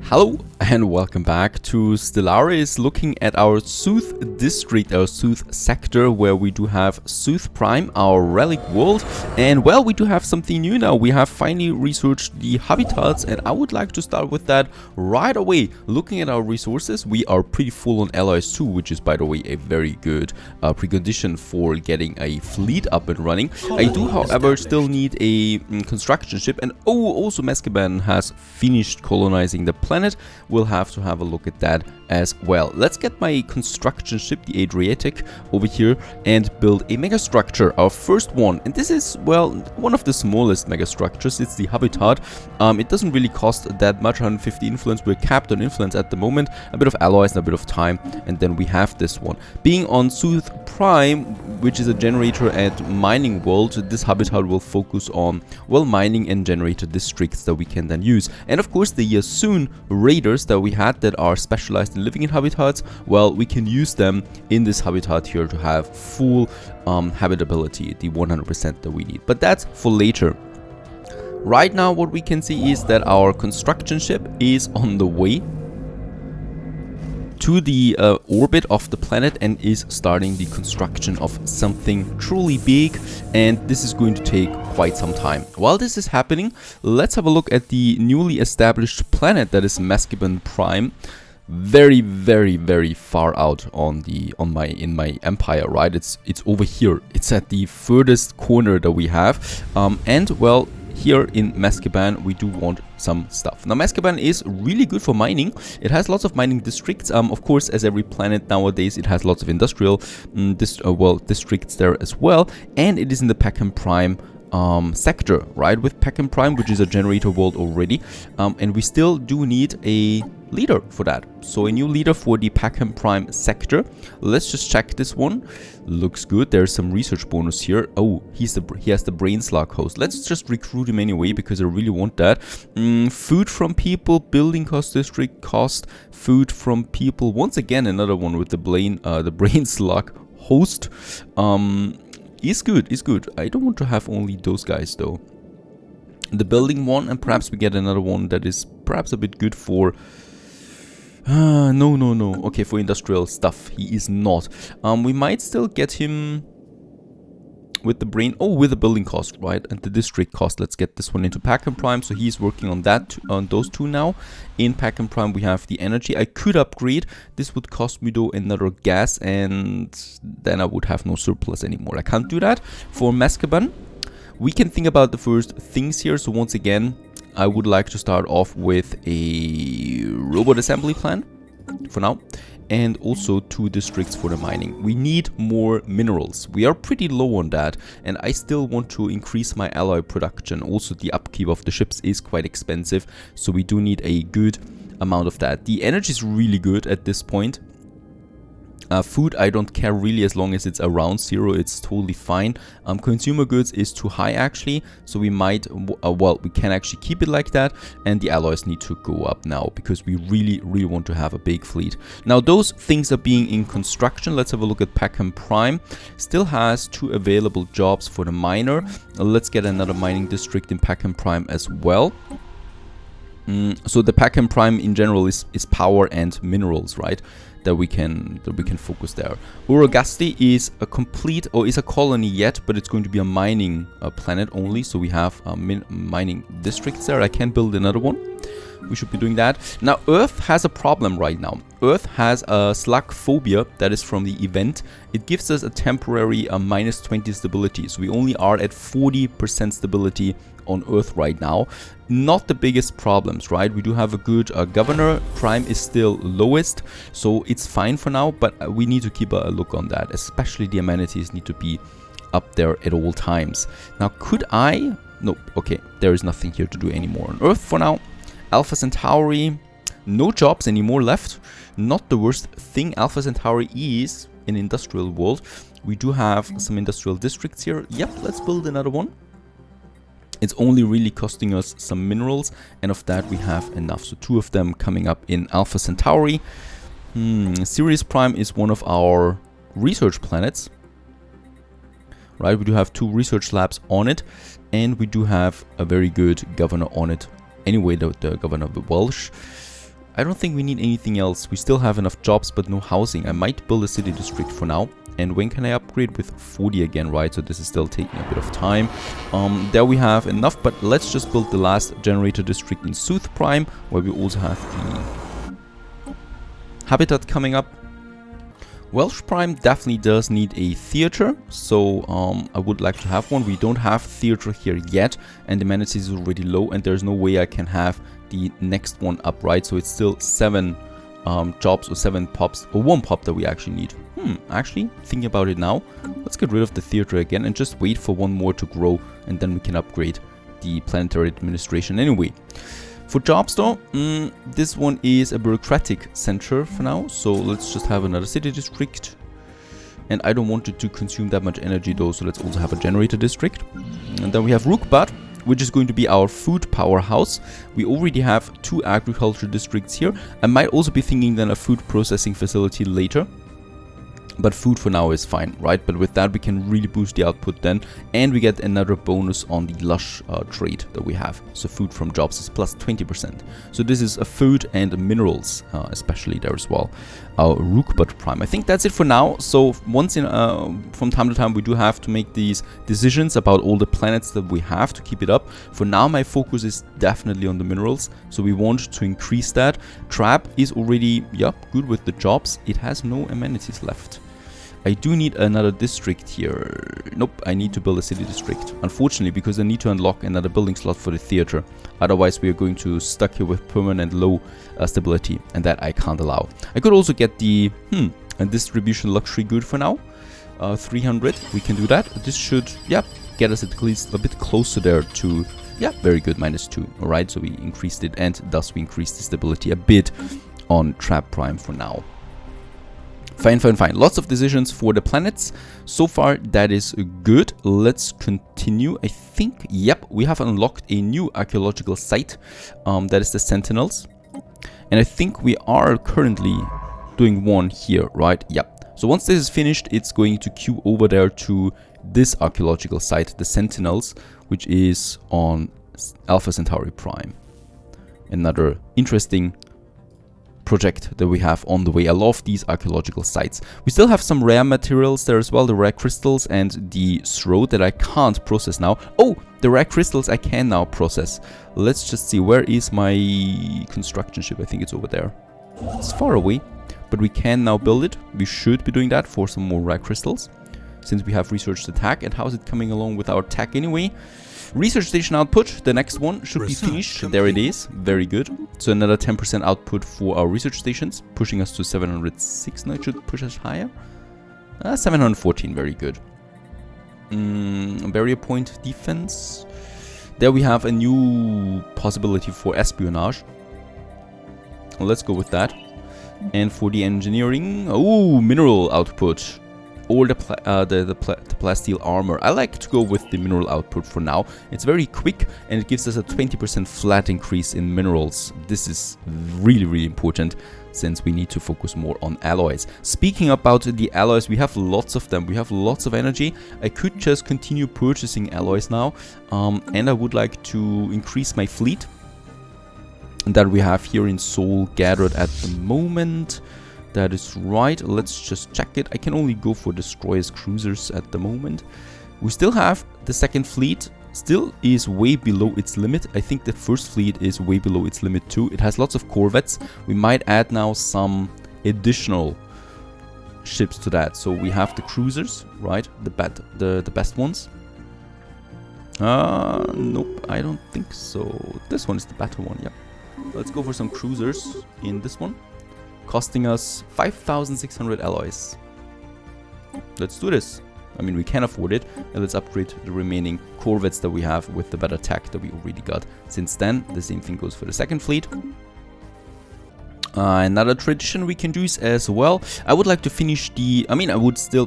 Hello and welcome back to Stellaris, looking at our Sooth district, our Sooth sector, where we do have Sooth Prime, our relic world. And well, we do have something new now. We have finally researched the habitats, and I would like to start with that right away. Looking at our resources, we are pretty full on allies too, which is, by the way, a very good precondition for getting a fleet up and running. I do, however, still need a construction ship, and also Mescaban has finished colonizing the planet. We'll have to have a look at that as well. Let's get my construction ship, the Adriatic, over here and build a megastructure, our first one. And this is, well, one of the smallest megastructures. It's the habitat. It doesn't really cost that much, 150 influence. We're capped on influence at the moment, a bit of alloys and a bit of time, and then we have this one. Being on Sooth Prime, which is a generator and mining world, this habitat will focus on, well, mining and generator districts that we can then use. And of course, the Yasoon raiders that we had that are specialized in living in habitats, well, we can use them in this habitat here to have full habitability, the 100% that we need. But that's for later. Right now, what we can see is that our construction ship is on the way to the orbit of the planet and is starting the construction of something truly big, and this is going to take quite some time. While this is happening, let's have a look at the newly established planet that is Mescaban Prime. Very far out on in my empire, right? It's over here. It's at the furthest corner that we have, and well, here in Mescaban, we do want some stuff. Now, Mescaban is really good for mining. It has lots of mining districts. Of course, as every planet nowadays, it has lots of industrial districts there as well. And it is in the Peckham Prime sector, right? With Peckham Prime, which is a generator world already. And we still do need a leader for that. So a new leader for the Peckham Prime sector. Let's just check this one. Looks good. There's some research bonus here. Oh, he has the brain slug host. Let's just recruit him anyway because I really want that. Food from people, building cost, district cost, food from people. Once again, another one with the brain slug host. Is good. I don't want to have only those guys though. The building one, and perhaps we get another one that is perhaps a bit good for... no. Okay, for industrial stuff, he is not. We might still get him with the brain... Oh, with the building cost, right? And the district cost. Let's get this one into Peckham Prime. So he's working on that, on those two now. In Peckham Prime, we have the energy. I could upgrade. This would cost me, though, another gas, and then I would have no surplus anymore. I can't do that. For Mescaban, we can think about the first things here. So once again, I would like to start off with a robot assembly plan for now, and also 2 districts for the mining. We need more minerals. We are pretty low on that, and I still want to increase my alloy production. Also, the upkeep of the ships is quite expensive, so we do need a good amount of that. The energy is really good at this point. Food, I don't care really, as long as it's around 0, it's totally fine. Consumer goods is too high actually, so we might, well, we can actually keep it like that, and the alloys need to go up now because we really want to have a big fleet. Now, those things are being in construction. Let's have a look at Peckham Prime. Still has 2 available jobs for the miner. Let's get another mining district in Peckham Prime as well. So the Peckham Prime in general is power and minerals, right? That we can focus there. Uragasti is a complete, or is a colony yet, but it's going to be a mining planet only. So we have mining districts there. I can build another one. We should be doing that. Now, Earth has a problem right now. Earth has a slug phobia that is from the event. It gives us a temporary -20 stability. So we only are at 40% stability on Earth right now. Not the biggest problems, right? We do have a good governor. Prime is still lowest, so it's fine for now, but we need to keep a look on that. Especially the amenities need to be up there at all times. Now, could I... Nope, okay, there is nothing here to do anymore on Earth for now. Alpha Centauri, no jobs anymore left. Not the worst thing. Alpha Centauri is an industrial world. We do have some industrial districts here. Yep, let's build another one. It's only really costing us some minerals, and of that we have enough. So 2 of them coming up in Alpha Centauri. Sirius Prime is one of our research planets. Right, we do have 2 research labs on it, and we do have a very good governor on it. Anyway, the governor of the Welsh. I don't think we need anything else. We still have enough jobs, but no housing. I might build a city district for now. And when can I upgrade? With 40 again, right? So this is still taking a bit of time. There we have enough, but let's just build the last generator district in Sooth Prime, where we also have the habitat coming up. Welsh Prime definitely does need a theater, so I would like to have one. We don't have theater here yet, and the Menace is already low, and there's no way I can have the next one up, right? So it's still 7 jobs or 7 pops, or 1 pop that we actually need. Actually, thinking about it now, let's get rid of the theater again and just wait for 1 more to grow, and then we can upgrade the planetary administration anyway. For jobs though, this one is a bureaucratic center for now, so let's just have another city district. And I don't want it to consume that much energy though, so let's also have a generator district. And then we have Rookbad, which is going to be our food powerhouse. We already have 2 agriculture districts here. I might also be thinking then a food processing facility later. But food for now is fine, right? But with that we can really boost the output then. And we get another bonus on the lush trade that we have. So food from jobs is plus 20%. So this is a food and minerals especially there as well. Our Rookbad Prime. I think that's it for now. So once in from time to time we do have to make these decisions about all the planets that we have to keep it up. For now my focus is definitely on the minerals. So we want to increase that. Trap is already, yeah, good with the jobs. It has no amenities left. I do need another district here. Nope, I need to build a city district. Unfortunately, because I need to unlock another building slot for the theater. Otherwise, we are going to stuck here with permanent low stability, and that I can't allow. I could also get the a distribution luxury good for now. 300, we can do that. This should, yeah, get us at least a bit closer there to, yeah, very good, -2. All right, so we increased it, and thus we increased the stability a bit on Trap Prime for now. Fine, fine, fine. Lots of decisions for the planets. So far, that is good. Let's continue. I think, yep, we have unlocked a new archaeological site. That is the Sentinels. And I think we are currently doing one here, right? Yep. So once this is finished, it's going to queue over there to this archaeological site, the Sentinels, which is on Alpha Centauri Prime. Another interesting project that we have on the way. I love these archaeological sites. We still have some rare materials there as well, the rare crystals and the throat that I can't process now. Oh, the rare crystals I can now process. Let's just see, where is my construction ship? I think it's over there. It's far away, but we can now build it. We should be doing that for some more rare crystals, since we have researched the tech. And how is it coming along with our tech anyway? Research station output, the next one should be finished. There it is, very good. So another 10% output for our research stations, pushing us to 706. No, it should push us higher. 714, very good. Barrier point defense. There we have a new possibility for espionage. Let's go with that. And for the engineering, oh, mineral output. Or the plasteel armor. I like to go with the mineral output for now. It's very quick and it gives us a 20% flat increase in minerals. This is really, really important since we need to focus more on alloys. Speaking about the alloys, we have lots of them. We have lots of energy. I could just continue purchasing alloys now. And I would like to increase my fleet that we have here in Seoul gathered at the moment. That is right. Let's just check it. I can only go for destroyers, cruisers at the moment. We still have the second fleet. Still is way below its limit. I think the first fleet is way below its limit too. It has lots of corvettes. We might add now some additional ships to that. So we have the cruisers, right? The best ones. Nope, I don't think so. This one is the better one, yeah. Let's go for some cruisers in this one. Costing us 5,600 alloys. Let's do this. I mean, we can afford it. And let's upgrade the remaining corvettes that we have with the better tech that we already got. Since then, the same thing goes for the second fleet. Another tradition we can do is as well. I would like to finish the... I mean, I would still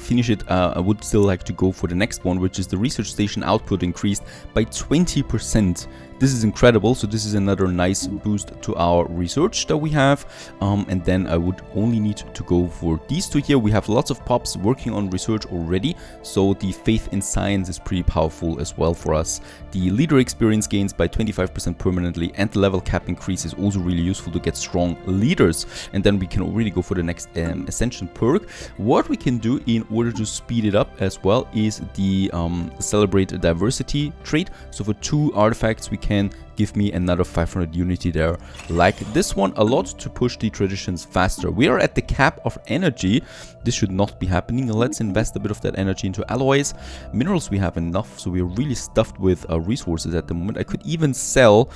finish it. I would still like to go for the next one, which is the research station output increased by 20% This is incredible. So this is another nice boost to our research that we have. And then I would only need to go for these two here. We have lots of pops working on research already. So the faith in science is pretty powerful as well for us. The leader experience gains by 25% permanently, and the level cap increase is also really useful to get strong leaders. And then we can already go for the next ascension perk. What we can do in order to speed it up as well is the celebrate diversity trait. So for 2 artifacts we can give me another 500 unity there, like this one, a lot to push the traditions faster. We are at the cap of energy. This should not be happening. Let's invest a bit of that energy into alloys. Minerals we have enough, so we're really stuffed with resources at the moment. I could even sell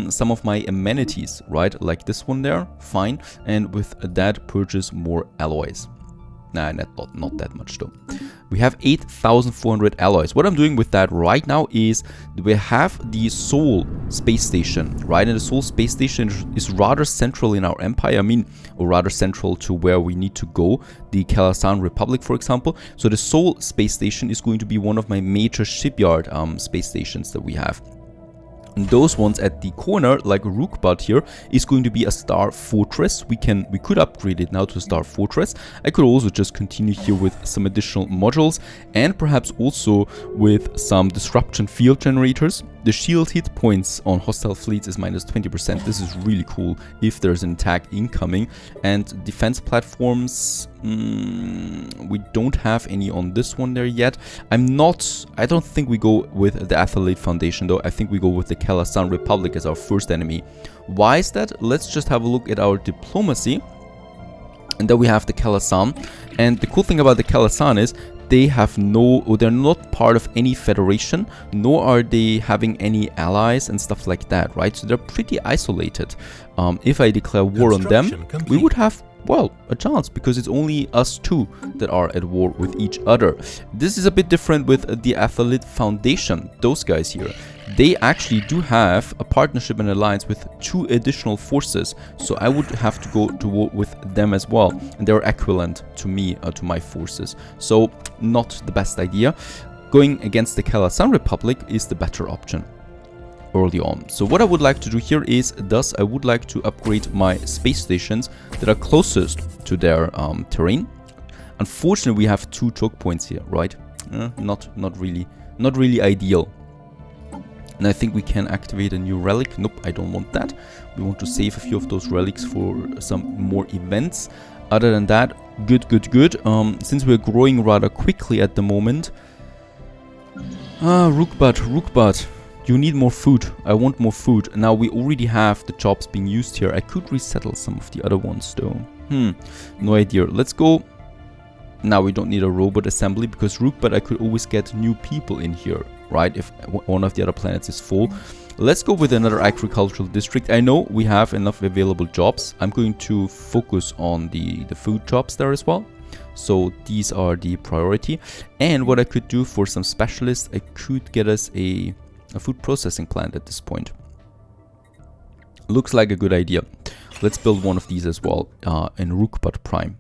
some of my amenities, right, like this one there, fine, and with that purchase more alloys. Nah, not that much though. We have 8,400 alloys. What I'm doing with that right now is we have the Sol space station, right? And the Sol space station is rather central in our empire. I mean, or rather central to where we need to go, the Calasan Republic, for example. So the Sol space station is going to be one of my major shipyard space stations that we have. And those ones at the corner, like Rookbud here, is going to be a Star Fortress. We could upgrade it now to a Star Fortress. I could also just continue here with some additional modules and perhaps also with some disruption field generators. The shield hit points on hostile fleets is minus 20%. This is really cool if there's an attack incoming. And defense platforms, we don't have any on this one there yet. I don't think we go with the Athlete Foundation though. I think we go with the Calasan Republic as our first enemy. Why is that? Let's just have a look at our diplomacy. And then we have the Calasan. And the cool thing about the Calasan is they're not part of any federation, nor are they having any allies and stuff like that, right? So they're pretty isolated. If I declare war on them, we would have, well, a chance, because it's only us two that are at war with each other. This is a bit different with the Athlete Foundation, those guys here. They actually do have a partnership and alliance with 2 additional forces, so I would have to go to war with them as well, and they're equivalent to me, to my forces, so not the best idea. Going against the Calasan Republic is the better option early on. So what I would like to do here is, I would like to upgrade my space stations that are closest to their terrain. Unfortunately, we have 2 choke points here, right? Not really ideal. And I think we can activate a new relic. Nope, I don't want that. We want to save a few of those relics for some more events. Other than that, good. Since we're growing rather quickly at the moment. Rookbud. You need more food. I want more food. Now we already have the jobs being used here. I could resettle some of the other ones though. No idea. Let's go. Now we don't need a robot assembly because Rookbud, I could always get new people in here, right? If one of the other planets is full. Let's go with another agricultural district. I know we have enough available jobs. I'm going to focus on the food jobs there as well. So these are the priority. And what I could do for some specialists, I could get us a food processing plant at this point. Looks like a good idea. Let's build one of these as well in Rookbud Prime.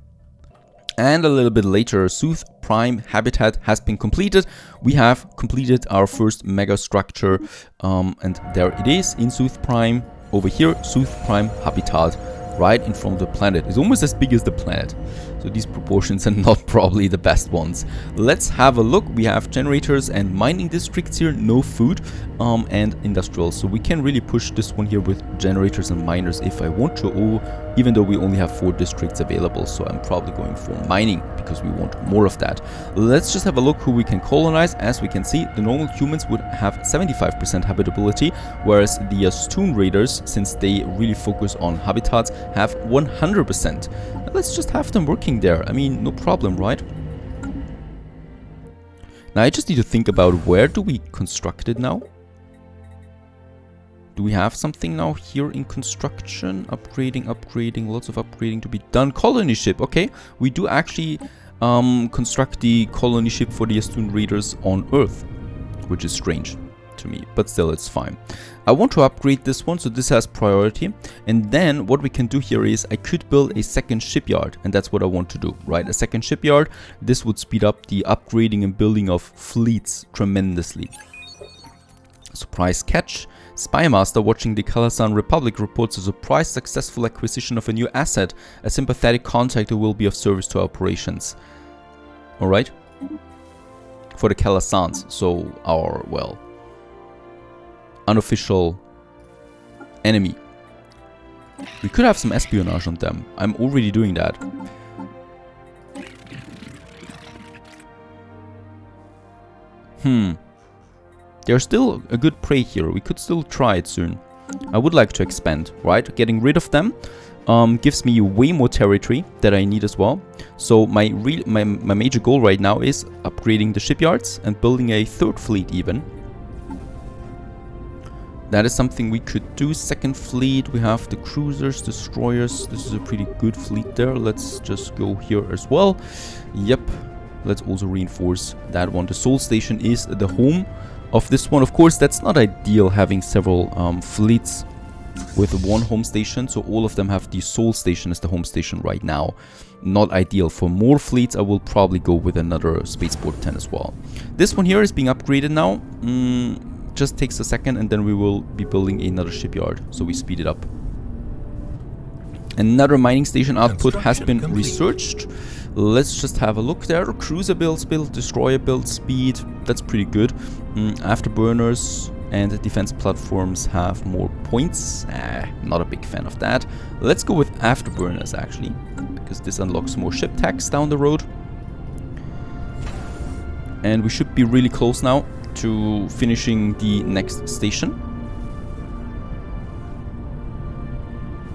And a little bit later, Sooth Prime habitat has been completed. We have completed our first mega structure, and there it is in Sooth Prime. Over here, Sooth Prime habitat, right in front of the planet. It's almost as big as the planet. So these proportions are not probably the best ones. Let's have a look. We have generators and mining districts here, no food, and industrial. So we can really push this one here with generators and miners if I want to, even though we only have 4 districts available. So I'm probably going for mining because we want more of that. Let's just have a look who we can colonize. As we can see, the normal humans would have 75% habitability, whereas the Stone Raiders, since they really focus on habitats, have 100%. Let's just have them working there. I mean, no problem, right? Now I just need to think about where do we construct it now? Do we have something now here in construction? Upgrading, lots of upgrading to be done. Colony ship, okay. We do actually construct the colony ship for the Astune Raiders on Earth, which is strange to me, but still it's fine. I want to upgrade this one, so this has priority. And then what we can do here is I could build a second shipyard, and that's what I want to do, right? A second shipyard. This would speed up the upgrading and building of fleets tremendously. Surprise catch. Spymaster watching the Kalasan Republic reports a surprise successful acquisition of a new asset. A sympathetic contact who will be of service to our operations. Alright. For the Kalasans. So our, well, unofficial enemy. We could have some espionage on them. I'm already doing that. There's still a good prey here. We could still try it soon. I would like to expand, right? Getting rid of them gives me way more territory that I need as well. So my major goal right now is upgrading the shipyards and building a third fleet even. That is something we could do. Second fleet, we have the cruisers, destroyers. This is a pretty good fleet there. Let's just go here as well. Yep. Let's also reinforce that one. The Sol Station is the home of this one. Of course, that's not ideal having several fleets with one home station. So all of them have the Sol Station as the home station right now. Not ideal. For more fleets, I will probably go with another Spaceport 10 as well. This one here is being upgraded now. Just takes a second and then we will be building another shipyard. So we speed it up. Another mining station output has been researched. Let's just have a look there. Cruiser build speed, destroyer build speed. That's pretty good. Afterburners and defense platforms have more points. Not a big fan of that. Let's go with afterburners actually, because this unlocks more ship tax down the road. And we should be really close now to finishing the next station.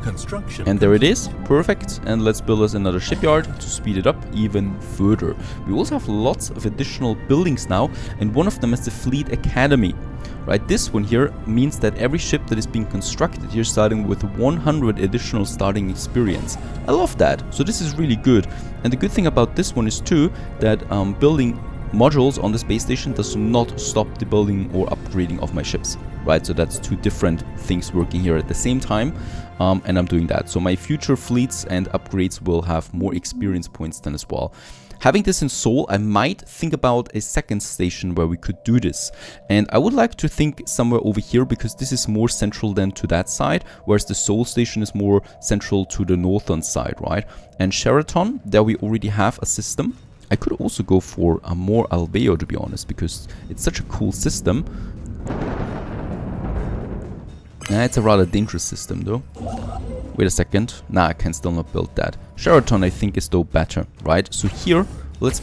Construction. And there it is. Perfect. And let's build us another shipyard to speed it up even further. We also have lots of additional buildings now, and one of them is the Fleet Academy. Right, this one here means that every ship that is being constructed here starting with 100 additional starting experience. I love that. So this is really good. And the good thing about this one is too that building modules on the space station does not stop the building or upgrading of my ships. Right, so that's two different things working here at the same time, and I'm doing that. So my future fleets and upgrades will have more experience points then as well. Having this in Sol, I might think about a second station where we could do this. And I would like to think somewhere over here, because this is more central than to that side, whereas the Sol station is more central to the northern side, right? And Sheraton, there we already have a system. I could also go for a more Alveo, to be honest, because it's such a cool system. It's a rather dangerous system though. Wait a second. Nah, I can still not build that. Sheraton I think is though better, right? So here, let's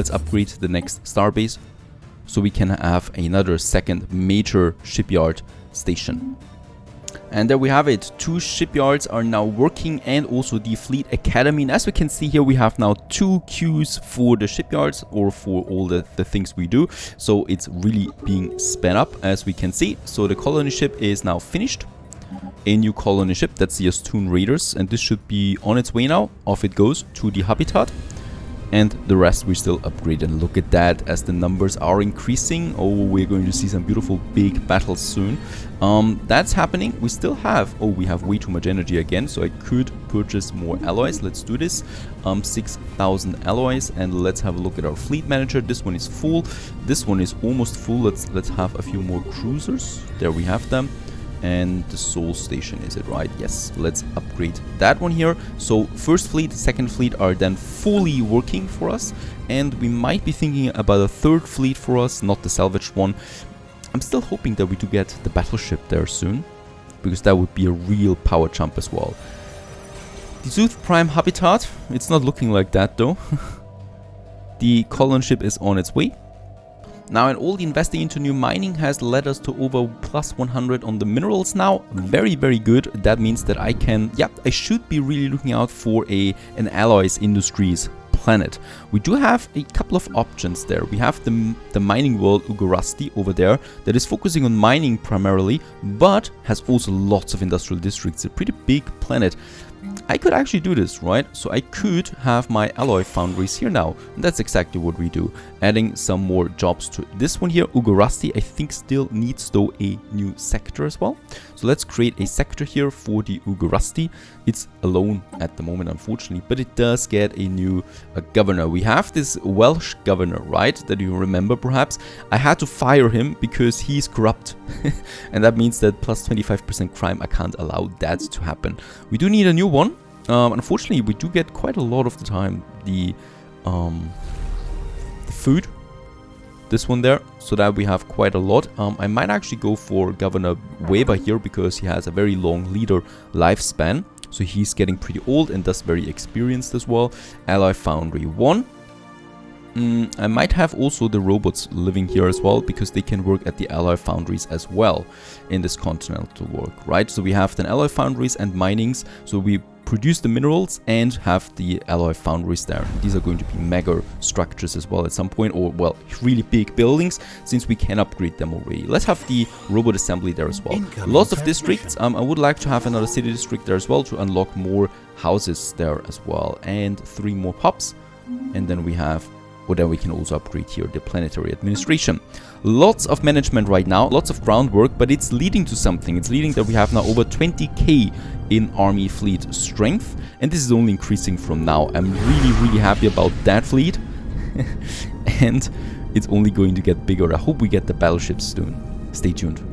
upgrade the next starbase so we can have another second major shipyard station. And there we have it. 2 shipyards are now working, and also the Fleet Academy. And as we can see here, we have now 2 queues for the shipyards, or for all the things we do. So it's really being sped up, as we can see. So the colony ship is now finished. A new colony ship, that's the Astun Raiders. And this should be on its way now. Off it goes to the habitat. And the rest we still upgrade, and look at that as the numbers are increasing. Oh, we're going to see some beautiful big battles soon. That's happening. We still have, oh, we have way too much energy again, so I could purchase more alloys. Let's do this. 6,000 alloys, and let's have a look at our fleet manager. This one is full. This one is almost full. Let's have a few more cruisers. There we have them. And the Sol Station, is it right? Yes, let's upgrade that one here. So first fleet, second fleet are then fully working for us, and we might be thinking about a third fleet for us, not the salvaged one. I'm still hoping that we do get the battleship there soon, because that would be a real power jump as well. The Zuth Prime habitat, it's not looking like that though. The colony ship is on its way. Now, and all the investing into new mining has led us to over plus 100 on the minerals now. Very, very good. That means that I can, I should be really looking out for an alloys industries planet. We do have a couple of options there. We have the mining world Ugorasti over there that is focusing on mining primarily, but has also lots of industrial districts. A pretty big planet. I could actually do this, right? So I could have my alloy foundries here now. And that's exactly what we do. Adding some more jobs to this one here. Ugorasti, I think, still needs, though, a new sector as well. So let's create a sector here for the Ugorasti. It's alone at the moment, unfortunately, but it does get a new governor. We have this Welsh governor, right? That you remember, perhaps. I had to fire him because he's corrupt. And that means that plus 25% crime, I can't allow that to happen. We do need a new one. Unfortunately, we do get quite a lot of the time the food. This one there, so that we have quite a lot. I might actually go for Governor Weber here because he has a very long leader lifespan. So he's getting pretty old and thus very experienced as well. Alloy Foundry 1. I might have also the robots living here as well, because they can work at the alloy foundries as well in this continental work, right? So we have the alloy foundries and minings, so we produce the minerals and have the alloy foundries there. These are going to be mega structures as well at some point, or well, really big buildings, since we can upgrade them already. Let's have the robot assembly there as well. Lots of districts. I would like to have another city district there as well to unlock more houses there as well, and 3 more hubs, and then we have, or then we can also upgrade here the planetary administration. Lots of management right now, lots of groundwork, but it's leading to something. It's leading that we have now over 20k in army fleet strength, and this is only increasing from now. I'm really happy about that fleet, and it's only going to get bigger. I hope we get the battleships soon. Stay tuned.